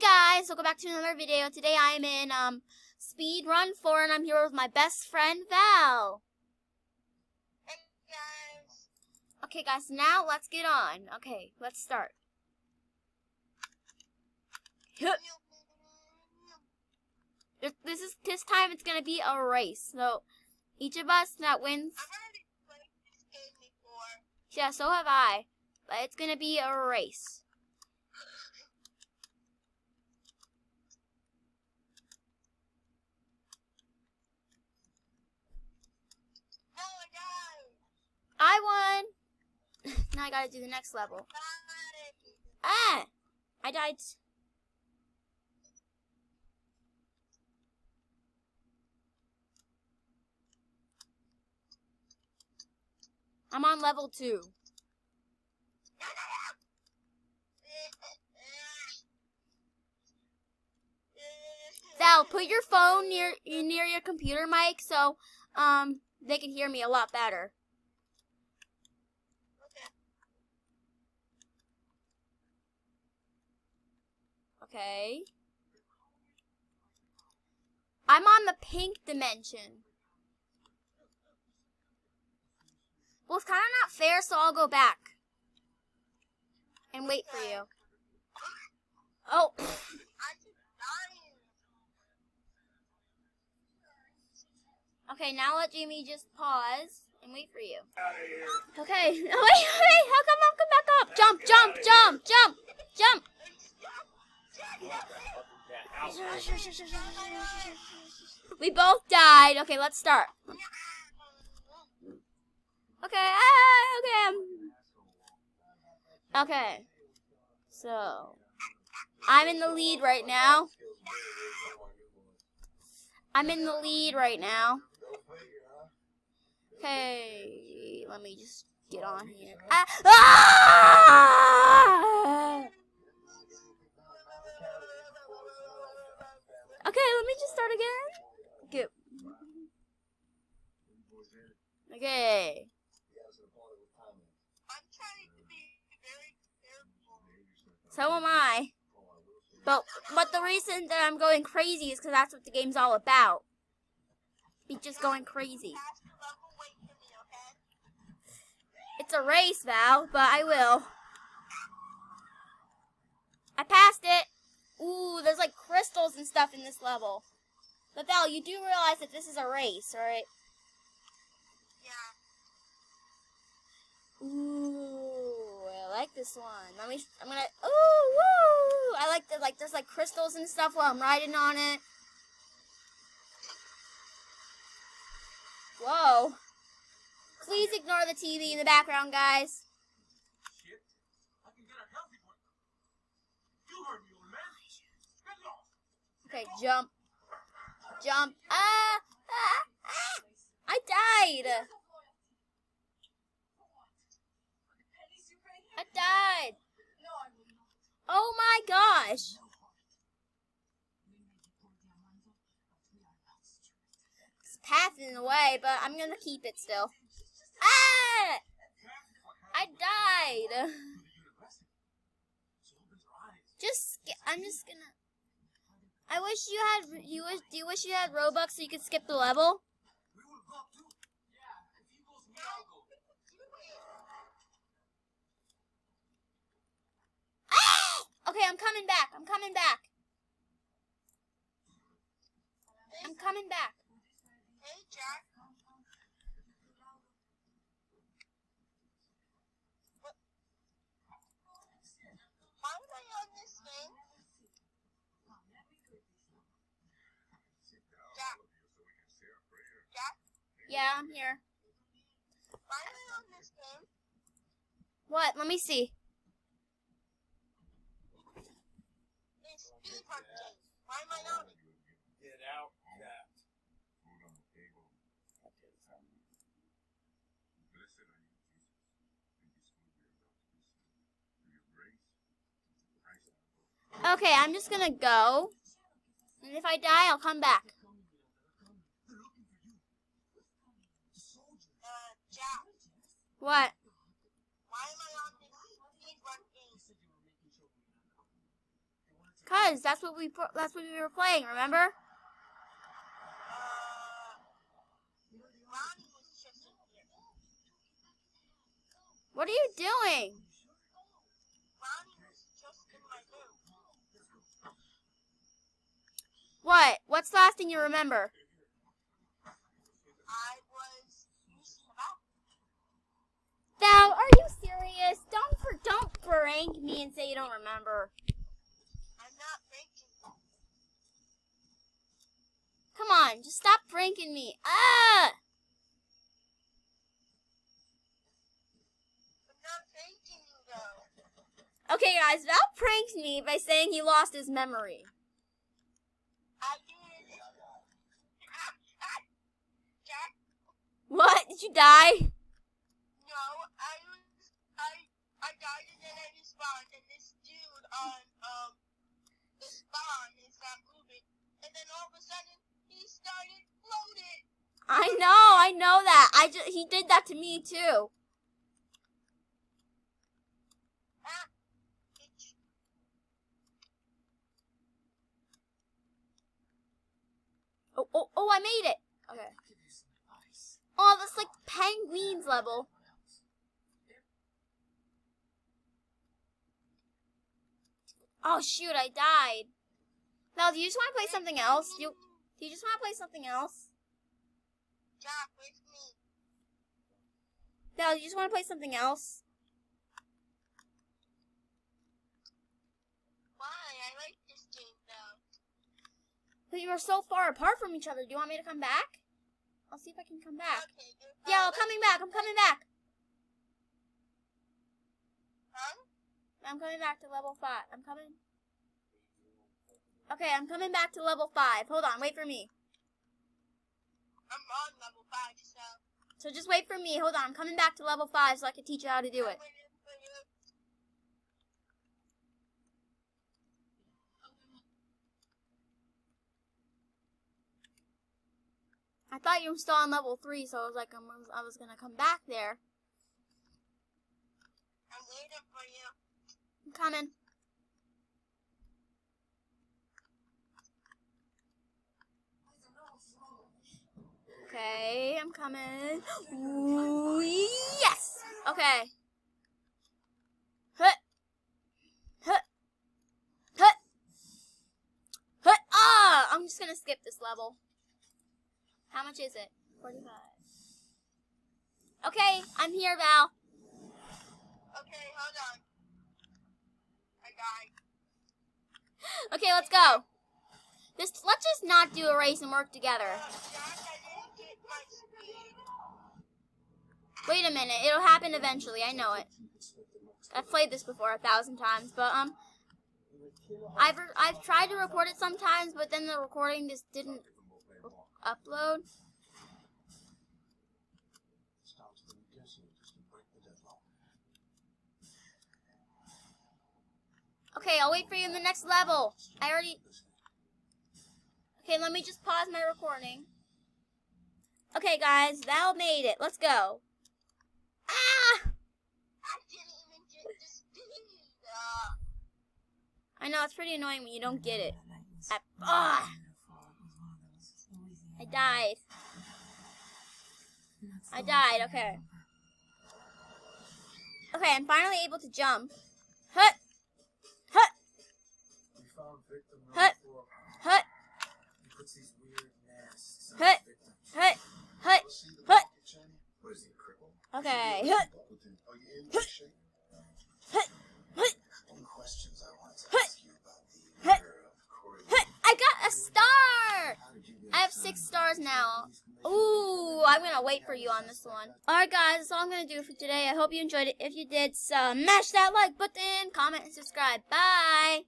guys, welcome back to another video. Today I'm in Speed Run 4 and I'm here with my best friend Val. Hey guys. Okay guys, now let's get on. Okay, let's start. This time it's gonna be a race. So each of us that wins. I've already played this game before. Yeah, so have I. But it's gonna be a race. No, guys. I won. Now I gotta do the next level. Ah! I died. I'm on level 2. Val, put your phone near your computer mic so they can hear me a lot better. Okay. I'm on the pink dimension. Well, it's kind of not fair, so I'll go back and wait for you. Oh. Okay, now let Jamie just pause and wait for you. Okay. Wait. How come I'll come back up? Jump, jump, jump, jump, jump. We both died. Okay, let's start. Okay. Okay. So, I'm in the lead right now. Okay, let me just get on here. Okay, let me just start again. Good. Okay. I'm trying to be very careful. So am I. But the reason that I'm going crazy is because that's what the game's all about. Be just going crazy. It's a race, Val, but I will. I passed it. Ooh, there's like crystals and stuff in this level. But Val, you do realize that this is a race, right? Yeah. Ooh, I like this one. I'm gonna. Ooh, woo! I like there's like crystals and stuff while I'm riding on it. Whoa! Please ignore the TV in the background, guys. Okay, jump. Jump. Ah! I died. I died. Oh my gosh. It's pathing in the way, but I'm gonna keep it still. Ah! I died. I'm just gonna. I wish you had. Do you wish you had Robux so you could skip the level? Ah! Okay, I'm coming back. I'm coming back. Hey, Jack. Why am I on this game? Jack. Jack. Yeah, I'm here. Why am I on this game? What? Let me see. It's Speed Run game. Why am I on it? Get out, cat. Okay, I'm just gonna go. And if I die, I'll come back. Jack. What? Why am I on this Speed Run game? Cause that's what we were playing, remember? Ronnie was just in here. What are you doing? Ronnie was just in my room. What? What's the last thing you remember? I was using the bathroom. Val, are you serious? Don't prank me and say you don't remember. I'm not thinking. Come on, just stop pranking me. Ah! I'm not thinking you though. Okay, guys, Val pranked me by saying he lost his memory. I did. Jack? What? Did you die? No, I died and then I respawned and this dude on the spawn is not moving and then all of a sudden he started floating. I know that. He did that to me too. Ah, bitch. Oh, I made it. Okay. Oh, that's like penguins level. Oh shoot, I died. Now, do you just want to play something else? Do you just want to play something else? Jack, with me. Now, do you just want to play something else? Why? I like this game though. But you are so far apart from each other. Do you want me to come back? I'll see if I can come back. Okay, Yeah, I'm coming back. I'm coming back. Huh? I'm coming back to level 5. I'm coming. Okay, I'm coming back to level 5. Hold on, wait for me. I'm on level 5, so. So just wait for me. Hold on, I'm coming back to level 5 so I can teach you how to do it. I'm waiting for you. I thought you were still on level 3, so I was like, I was gonna come back there. I'm waiting for you. I'm coming. Okay, I'm coming. Ooh, yes! Okay. Hut. Hut. Hut. Hut. Ah! I'm just gonna skip this level. How much is it? 45. Okay, I'm here, Val. Okay, hold on. I died. Okay, let's go. Let's just not do a race and work together. Jack, I didn't get my speed. Wait a minute, it'll happen eventually. I know it. I've played this before 1,000 times, but I've tried to record it sometimes, but then the recording just didn't upload. Okay, I'll wait for you in the next level. Okay, let me just pause my recording. Okay, guys, Val made it. Let's go. Ah! I didn't even get the speed. I know, it's pretty annoying when you don't get it. I died. Okay. Okay, I'm finally able to jump. Hut! Hut! Hut! Hut! Hut! Hut! Hut! Hut! Okay. Hut! Hut! Hut! Hut! Hut! Hut! I got a star! I have 6 stars now. Ooh, I'm gonna wait for you on this one. Alright guys, that's all I'm gonna do for today. I hope you enjoyed it. If you did, smash that like button, comment, and subscribe. Bye!